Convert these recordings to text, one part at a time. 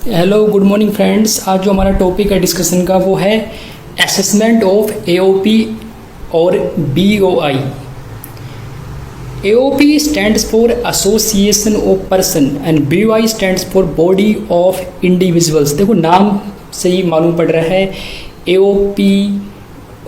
Hello good morning friends. आज जो हमारा टॉपिक है डिस्कशन का वो है असेसमेंट ऑफ एओपी और BOI. AOP stands for association of person and BOI stands for body of individuals. देखो नाम से ही मालूम पड़ रहा है, एओपी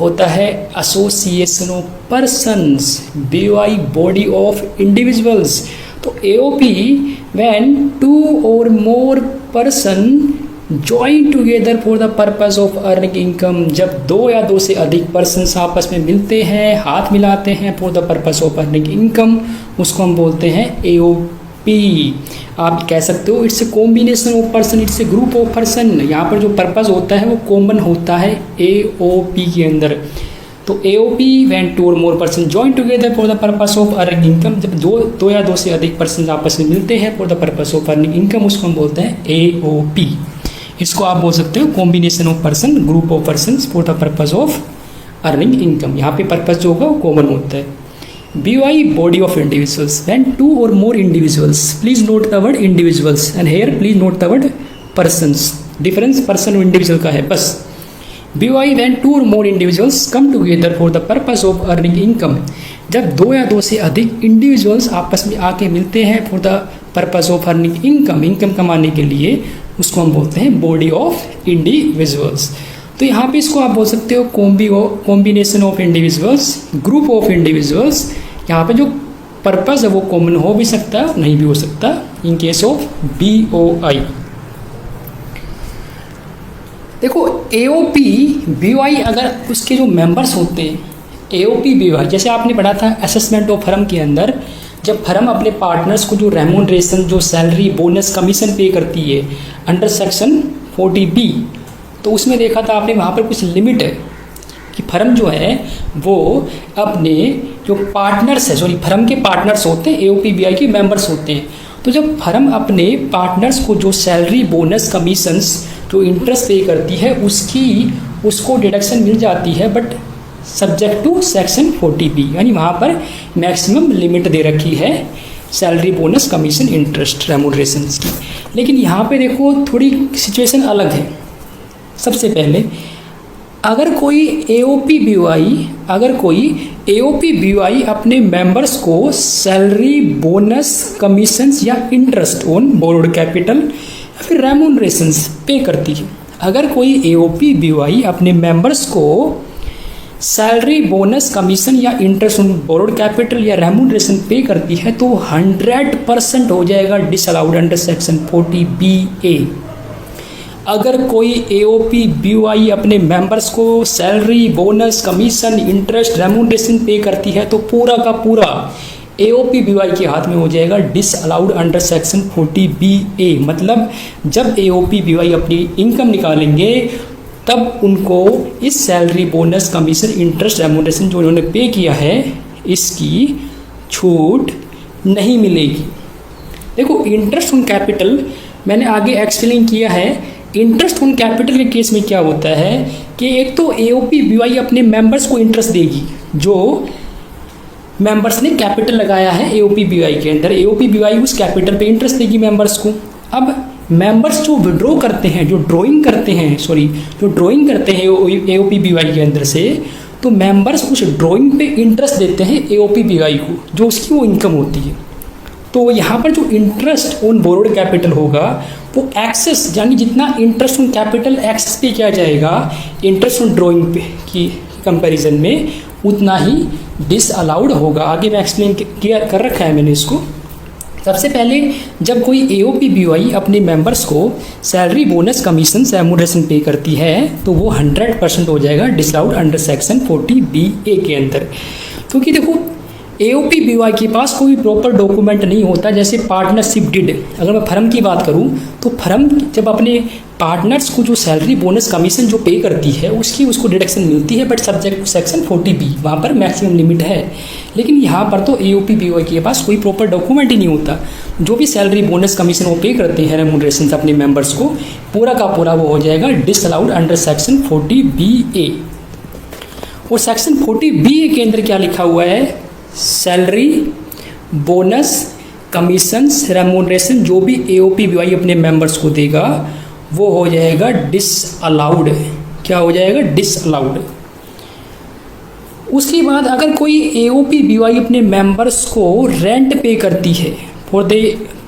होता है association of persons, BOI body of individuals. तो एओपी व्हेन टू और more person join together for the purpose of earning income, जब दो या दो से अधिक पर्सन्स आपस में मिलते हैं, हाथ मिलाते हैं for the purpose of earning income, उसको हम बोलते हैं एओपी। आप कह सकते हो it's a combination of person, it's a group of person. यहाँ पर जो पर्पस होता है वो कॉमन होता है एओपी के अंदर। तो एओपी व्हेन टू और more person join together for the purpose of earning income, जब दो या दो से अधिक पर्सन आपस में मिलते हैं for the purpose of earning income, उसको हम बोलते हैं एओपी। इसको आप बोल सकते हो combination of person, group of person for the purpose of earning income. यहाँ पे पर्पस जो होगा वो कॉमन होता है। BOI body of individuals when two और more individuals, please note the word individuals and here please note the word persons. Difference person और individual का है बस। BOI when two or more individuals come together for the purpose of earning income, जब दो या दो से अधिक इंडिविजुअल्स आपस में आके मिलते हैं for the purpose of earning income, income कमाने के लिए, उसको हम बोलते हैं बॉडी ऑफ इंडिविजुअल्स। तो यहाँ पे इसको आप बोल सकते हो combination of individuals, group of individuals. यहाँ पे जो पर्पस है वो कॉमन हो भी सकता है, नहीं भी हो सकता इन केस ऑफ BOI। देखो एओपी बीओआई, अगर उसके जो मेंबर्स होते हैं एओपी बीओआई, जैसे आपने पढ़ा था असेसमेंट ऑफ फर्म के अंदर, जब फर्म अपने पार्टनर्स को जो रेम्यूनरेशन, जो सैलरी, बोनस, कमीशन पे करती है अंडर सेक्शन 40B, तो उसमें देखा था आपने वहाँ पर कुछ लिमिट है कि फर्म जो है वो अपने जो पार्टनर्स है, सॉरी फर्म के पार्टनर्स होते हैं, एओपी बीओआई के मेंबर्स होते हैं। तो जब फर्म अपने पार्टनर्स को जो सैलरी, बोनस, कमीशंस, जो इंटरेस्ट पे करती है उसको डिडक्शन मिल जाती है, but subject to section 40B, यानी वहाँ पर मैक्सिमम लिमिट दे रखी है salary, bonus, commission, interest, remuneration की। लेकिन यहाँ पे देखो थोड़ी सिचुएशन अलग है। सबसे पहले अगर कोई एओपी बीओआई अपने मेंबर्स को सैलरी, बोनस, कमीशंस या इंटरेस्ट ऑन बोरोड कैपिटल या फिर रेम्यूनरेशंस पे करती है, अगर कोई एओपी बीओआई अपने मेंबर्स को सैलरी, बोनस, कमीशन या इंटरेस्ट ऑन बोरोड कैपिटल या रेम्यूनरेशन पे करती है, तो 100% हो जाएगा डिसअलाउड अंडर सेक्शन 40BA। अगर कोई एओपी बीओआई अपने मेंबर्स को salary, bonus, commission, interest, remuneration पे करती है, तो पूरा का पूरा एओपी बीओआई के हाथ में हो जाएगा डिसअलाउड अंडर सेक्शन 40BA। मतलब जब एओपी बीओआई अपनी इनकम निकालेंगे तब उनको इस salary, bonus, commission, interest, remuneration जो उन्होंने पे किया है इसकी छूट नहीं मिलेगी। देखो इंटरेस्ट ऑन कैपिटल मैंने आगे एक्सप्लेन किया है। इंटरेस्ट ऑन कैपिटल के केस में क्या होता है कि एक तो एओपी बीओआई अपने मेंबर्स को इंटरेस्ट देगी, जो मेंबर्स ने कैपिटल लगाया है एओपी बीओआई के अंदर, एओपी बीओआई उस कैपिटल पे इंटरेस्ट देगी मेंबर्स को। अब मेंबर्स जो विड्रॉ करते हैं, जो ड्राइंग करते हैं एओपी बीओआई के अंदर से, तो मेंबर्स उस ड्राइंग पे इंटरेस्ट देते हैं एओपी बीओआई को, जो उसकी वो इनकम होती है। तो यहाँ पर जो इंटरेस्ट ऑन बोरोड कैपिटल होगा वो एक्सेस, यानी जितना इंटरेस्ट ऑन कैपिटल एक्सेस पे किया जाएगा इंटरेस्ट ऑन ड्राइंग पे की कंपैरिजन में, उतना ही डिसअलाउड होगा। आगे मैं एक्सप्लेन कर रखा है मैंने इसको। सबसे पहले जब कोई एओपी बीओआई अपने मेंबर्स को सैलरी, बोनस, कमीशन, रेम्यूनरेशन पे करती है तो वो 100% हो जाएगा डिसअलाउड अंडर सेक्शन 40BA के अंदर। क्योंकि देखो एओपी बीओआई के पास कोई प्रॉपर डॉक्यूमेंट नहीं होता, जैसे पार्टनरशिप डिड। अगर मैं फर्म की बात करूं तो फर्म जब अपने पार्टनर्स को जो सैलरी, बोनस, कमीशन जो पे करती है उसको डिडक्शन मिलती है, but subject to section 40B, वहाँ पर मैक्सिमम लिमिट है। लेकिन यहाँ पर तो एओपी बीओआई के पास कोई प्रॉपर डॉक्यूमेंट ही नहीं होता। जो भी सैलरी, बोनस, कमीशन वो पे करते हैं रेम्यूनरेशन अपने मेंबर्स को, पूरा का पूरा वो हो जाएगा डिसअलाउड अंडर सेक्शन 40BA। और सेक्शन 40BA के अंदर क्या लिखा हुआ है? सैलरी, बोनस, कमीशंस रेमोनरेशन जो भी AOPBY अपने मेंबर्स को देगा वो हो जाएगा डिसअलाउड। क्या हो जाएगा? डिसअलाउड। उसके बाद अगर कोई AOPBY अपने मेंबर्स को रेंट पे करती है फॉर द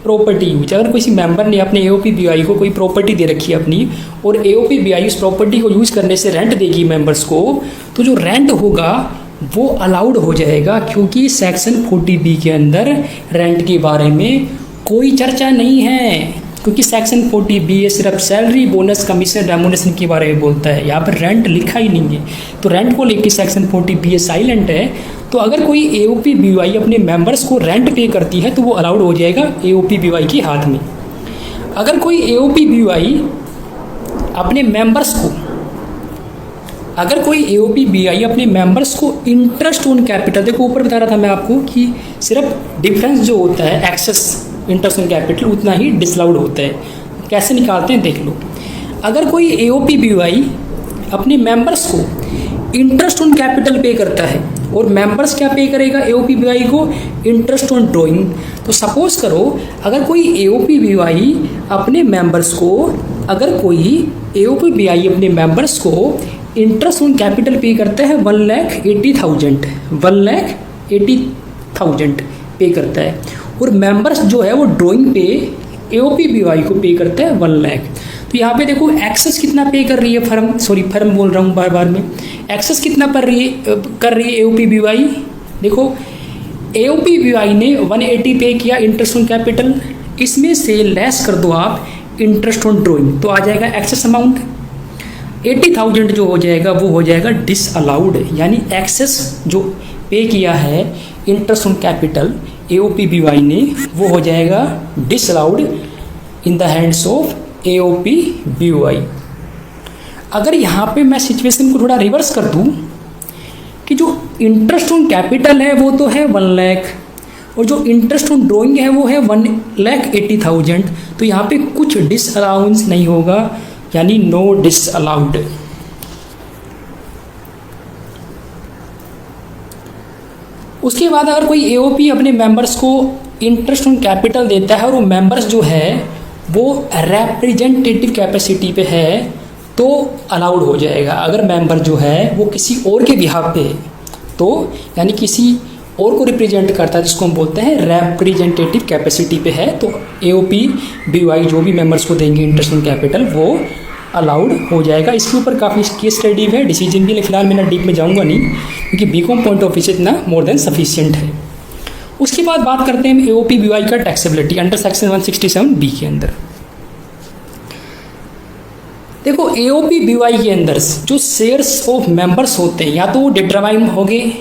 प्रॉपर्टी यूज, अगर किसी मेंबर ने अपने AOPBY को कोई प्रॉपर्टी दे रखी है अपनी और AOPBY उस प्रॉपर्टी को यूज करने से रेंट देगी मेंबर्स को, तो जो रेंट होगा वो अलाउड हो जाएगा, क्योंकि सेक्शन 40B के अंदर रेंट के बारे में कोई चर्चा नहीं है, क्योंकि सेक्शन 40B सिर्फ सैलरी, बोनस, कमीशन, रेमोनेशन के बारे में बोलता है। यहाँ पर रेंट लिखा ही नहीं है, तो रेंट को लेके सेक्शन 40B साइलेंट है। तो अगर कोई AOPBY अपने मेंबर्स को रेंट पे करती है तो वो अलाउड हो जाएगा AOPBY के हाथ में। अगर कोई AOPBY अपने मेंबर्स को अपने मेंबर्स को इंटरेस्ट ऑन कैपिटल, देखो ऊपर बता रहा था मैं आपको कि सिर्फ डिफरेंस जो होता है एक्सेस इंटरेस्ट ऑन कैपिटल उतना ही डिसअलाउड होता है। कैसे निकालते हैं देख लो। अगर कोई AOPBY अपने मेंबर्स को इंटरेस्ट ऑन कैपिटल पे करता है और मेंबर्स क्या पे करेगा AOPBY को? Interest on drawing. तो सपोज करो अगर कोई AOPBY अपने मेंबर्स को इंटरेस्ट ऑन कैपिटल पे करता है 1,80,000 पे करता है, और मेंबर्स जो है वो ड्राइंग पे AOPBY को पे करता है 1 लाख। तो यहाँ पे देखो एक्सेस कितना पे कर रही है फर्म बोल रहा हूँ बार में, एक्सेस कितना कर रही है AOPBY। देखो AOPBY ने 180 पे किया इंटरेस्ट ऑन कैपिटल, इसमें से लेस कर दो आप इंटरेस्ट ऑन ड्राइंग, तो आ जाएगा एक्सेस अमाउंट 80,000 जो हो जाएगा वो हो जाएगा डिसअलाउड। यानी एक्सेस जो पे किया है इंटरेस्ट ऑन कैपिटल AOPBY ने वो हो जाएगा disallowed in the hands of AOPBY। अगर यहाँ पे मैं सिचुएशन को थोड़ा रिवर्स कर दूँ कि जो इंटरेस्ट ऑन कैपिटल है वो तो है 1 लाख और जो इंटरेस्ट ऑन ड्राइंग है वो है 1,80,000, तो यहाँ पे कुछ डिसअलाउंस नहीं होगा, यानी नो डिसअलाउड। उसके बाद अगर कोई AOP अपने मेंबर्स को इंटरेस्ट ऑन कैपिटल देता है और वो मेंबर्स जो है वो रिप्रेजेंटेटिव कैपेसिटी पे है तो अलाउड हो जाएगा। अगर मेंबर जो है वो किसी और के बिहाफ पे है तो यानी किसी और को रिप्रेजेंट करता है जिसको हम बोलते हैं रिप्रेजेंटेटिव कैपेसिटी पे है, तो AOPBY जो भी मेंबर्स को देंगे इंटरेस्ट ऑन कैपिटल वो अलाउड हो जाएगा। इसके ऊपर काफ़ी केस स्टडी है, डिसीजन भी, फिलहाल मैं डीप में जाऊंगा नहीं क्योंकि BCom पॉइंट ऑफ व्यू से इतना मोर देन सफिशिएंट है। उसके बाद बात करते हैं AOPBY का टैक्सेबिलिटी अंडर सेक्शन 167B के अंदर। देखो AOPBY के अंदर जो शेयर्स ऑफ मेंबर्स होते हैं या तो वो डिटरमाइंड होंगे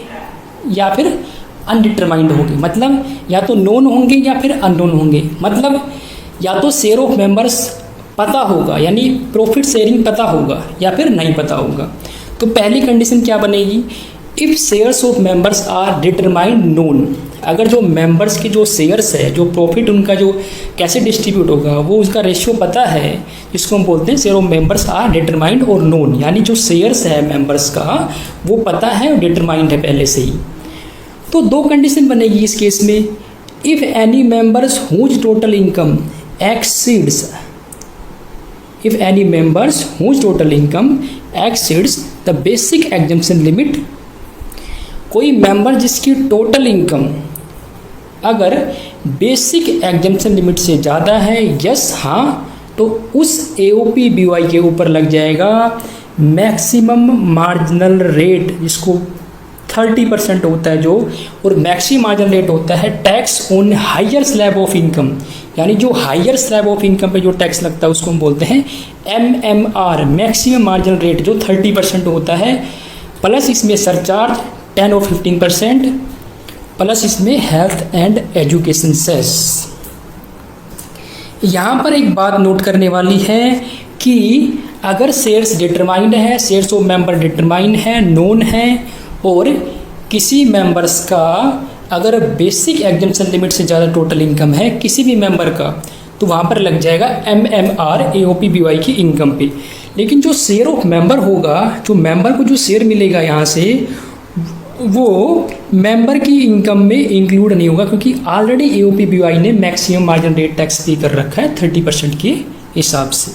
या फिर अनडिटरमाइंड होंगे, मतलब या तो नोन होंगे या फिर अननोन होंगे। मतलब या तो शेयर ऑफ मेंबर्स पता होगा यानी प्रॉफिट शेयरिंग पता होगा या फिर नहीं पता होगा। तो पहली कंडीशन क्या बनेगी? If shares of members are determined known, अगर जो मेंबर्स के जो शेयर्स है जो प्रॉफिट उनका जो कैसे डिस्ट्रीब्यूट होगा वो उसका रेशियो पता है, जिसको हम बोलते हैं share of members are determined और नोन, यानी जो शेयर्स है मेंबर्स का वो पता है और डिटरमाइंड है पहले से ही। तो दो कंडीशन बनेगी इस केस में। If any members whose total income exceeds the basic exemption limit, कोई मेंबर जिसकी टोटल इनकम अगर बेसिक एग्जम्पशन लिमिट से ज़्यादा है, यस हाँ, तो उस AOPBY के ऊपर लग जाएगा मैक्सिमम मार्जिनल रेट, जिसको 30% होता है जो, और मैक्सिमम मार्जिनल रेट होता है tax on higher slab of income, यानी जो हायर स्लैब ऑफ इनकम पे जो टैक्स लगता है उसको हम बोलते हैं MMR, मैक्सिमम मार्जिनल रेट, जो 30% होता है, प्लस इसमें सरचार्ज 10 और 15%, प्लस इसमें हेल्थ एंड एजुकेशन सेस। यहाँ पर एक बात नोट करने वाली है कि अगर शेयर्स डिटरमाइंड है, शेयर्स ऑफ मेंबर डिटरमाइंड है, नोन है, और किसी मेंबर्स का अगर बेसिक एग्जम्पशन लिमिट से ज़्यादा टोटल इनकम है किसी भी मेंबर का, तो वहाँ पर लग जाएगा MMR AOPBY की इनकम पे। लेकिन जो शेयर ऑफ मेंबर होगा, जो मेंबर को जो शेयर मिलेगा यहाँ से, वो मेंबर की इनकम में इंक्लूड नहीं होगा, क्योंकि ऑलरेडी एओपीबीवाई ने मैक्सिमम मार्जिन रेट टैक्स पे कर रखा है 30% के हिसाब से।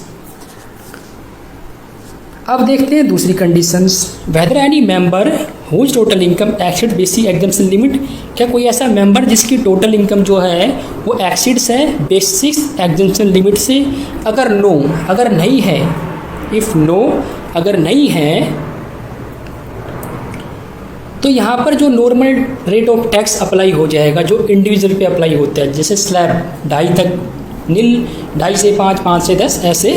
अब देखते हैं दूसरी conditions. Whether any member whose total income exceed basic exemption limit, क्या कोई ऐसा मेंबर जिसकी टोटल इनकम जो है वो एक्सीड्स है बेसिक एग्जम्पशन लिमिट से? अगर नो, अगर नहीं है, इफ़ नो अगर नहीं है, तो यहाँ पर जो normal rate of tax apply हो जाएगा जो इंडिविजुअल पे अप्लाई होता है, जैसे स्लैब 2.5 तक नील, 2.5 से 5, 5 से 10 ऐसे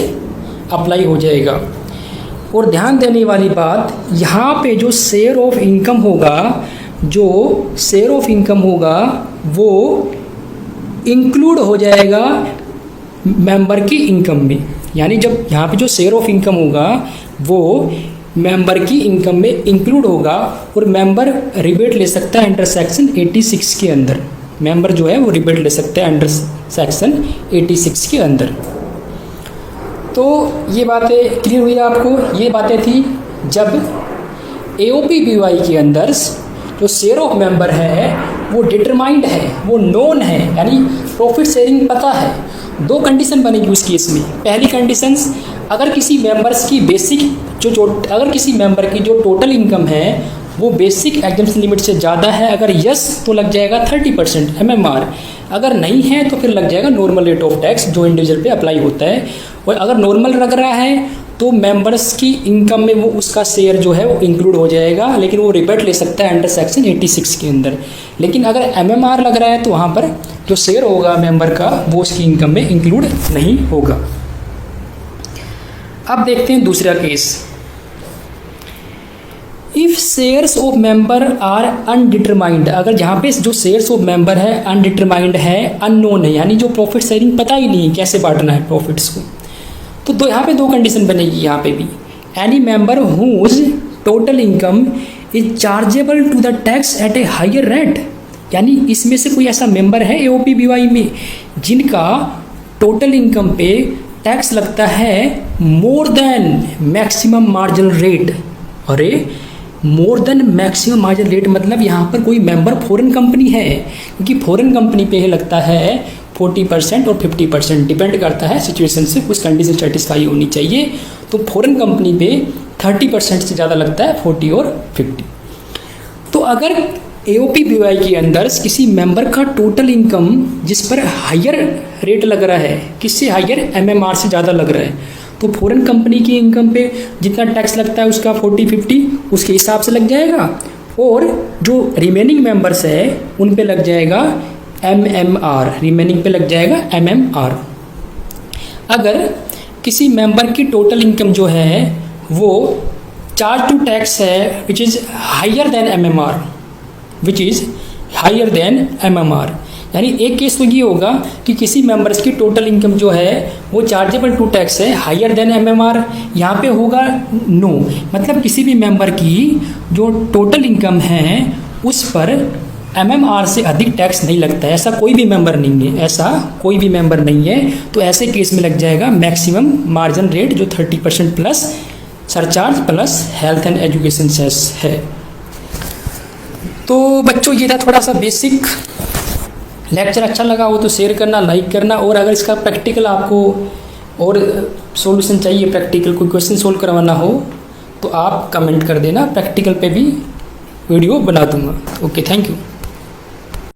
अप्लाई हो जाएगा। और ध्यान देने वाली बात, यहाँ पे जो शेयर ऑफ इनकम होगा, जो शेयर ऑफ इनकम होगा वो इंक्लूड हो जाएगा मेंबर की इनकम में। यानी जब यहाँ पे जो शेयर ऑफ इनकम होगा वो मेंबर की इनकम में इंक्लूड होगा, और मेंबर रिबेट ले सकता है अंडर सेक्शन 86 के अंदर। मेंबर जो है वो रिबेट ले सकता है अंडर सेक्शन 86 के अंदर। तो ये बातें क्लियर हुई आपको। ये बातें थी जब एओपीबीवाई के अंदर जो शेयर ऑफ मेंबर है वो डिटरमाइंड है, वो नोन है, यानी प्रॉफिट शेयरिंग पता है। 2 कंडीशन बनेगी उस केस में। पहली कंडीशंस, अगर किसी मेंबर्स की बेसिक अगर किसी मेंबर की जो टोटल इनकम है वो बेसिक एग्जम्पशन लिमिट से ज़्यादा है, अगर यस तो लग जाएगा 30% MMR, अगर नहीं है तो फिर लग जाएगा नॉर्मल रेट ऑफ टैक्स जो इंडिविजुअल पे अप्लाई होता है। और अगर नॉर्मल लग रहा है तो मेंबर्स की इनकम में वो उसका शेयर जो है वो इंक्लूड हो जाएगा, लेकिन वो रिबेट ले सकता है अंडर सेक्शन 86 के अंदर। लेकिन अगर MMR लग रहा है तो वहाँ पर जो शेयर होगा मेंबर का वो उसकी इनकम में इंक्लूड नहीं होगा। अब देखते हैं दूसरा case. If shares of member are undetermined, अगर जहाँ पे जो शेयर्स ऑफ मेंबर है अनडिटरमाइंड है, अननोन है, यानी जो प्रॉफिट शेयरिंग पता ही नहीं कैसे बांटना है प्रॉफिट्स को, तो यहाँ पे 2 कंडीशन बनेगी। यहाँ पे भी any member whose total income is chargeable to the tax at a higher rate, यानी इसमें से कोई ऐसा मेंबर है एओपीबीवाई में जिनका टोटल इनकम पे टैक्स लगता है more than maximum marginal rate. अरे more than maximum margin rate मतलब यहाँ पर कोई मेंबर फॉरेन कंपनी है, क्योंकि फॉरेन कंपनी पे लगता है 40% और 50%, डिपेंड करता है सिचुएशन से, कुछ कंडीशन सेटिस्फाई होनी चाहिए। तो फॉरेन कंपनी पे 30% से ज़्यादा लगता है, 40 और 50। तो अगर एओपीबीवाई के अंदर किसी मेंबर का टोटल इनकम जिस पर हायर रेट लग रहा है, किससे हायर, MMR से ज़्यादा लग रहा है, तो फॉरेन कंपनी की इनकम पे जितना टैक्स लगता है उसका 40-50 उसके हिसाब से लग जाएगा, और जो रिमेनिंग मेंबर्स है उन पे लग जाएगा MMR, रिमेनिंग पे लग जाएगा MMR। अगर किसी मेंबर की टोटल इनकम जो है वो चार्ज टू टैक्स है which is higher than MMR, which is higher than MMR, यानी एक केस तो ये होगा कि किसी मेंबर्स की टोटल इनकम जो है वो चार्जेबल टू टैक्स है हायर देन MMR, यहाँ पे होगा नो, मतलब किसी भी मेंबर की जो टोटल इनकम है उस पर MMR से अधिक टैक्स नहीं लगता है। ऐसा कोई भी मेंबर नहीं है, ऐसा कोई भी मेंबर नहीं है। तो ऐसे केस में लग जाएगा मैक्सिमम मार्जिन रेट जो 30% plus surcharge plus health and education cess है। तो बच्चों ये था थोड़ा सा बेसिक। लेक्चर अच्छा लगा हो तो शेयर करना, लाइक करना, और अगर इसका प्रैक्टिकल आपको और सॉल्यूशन चाहिए, प्रैक्टिकल कोई क्वेश्चन सोल्व करवाना हो तो आप कमेंट कर देना, प्रैक्टिकल पे भी वीडियो बना दूंगा। Okay, thank you.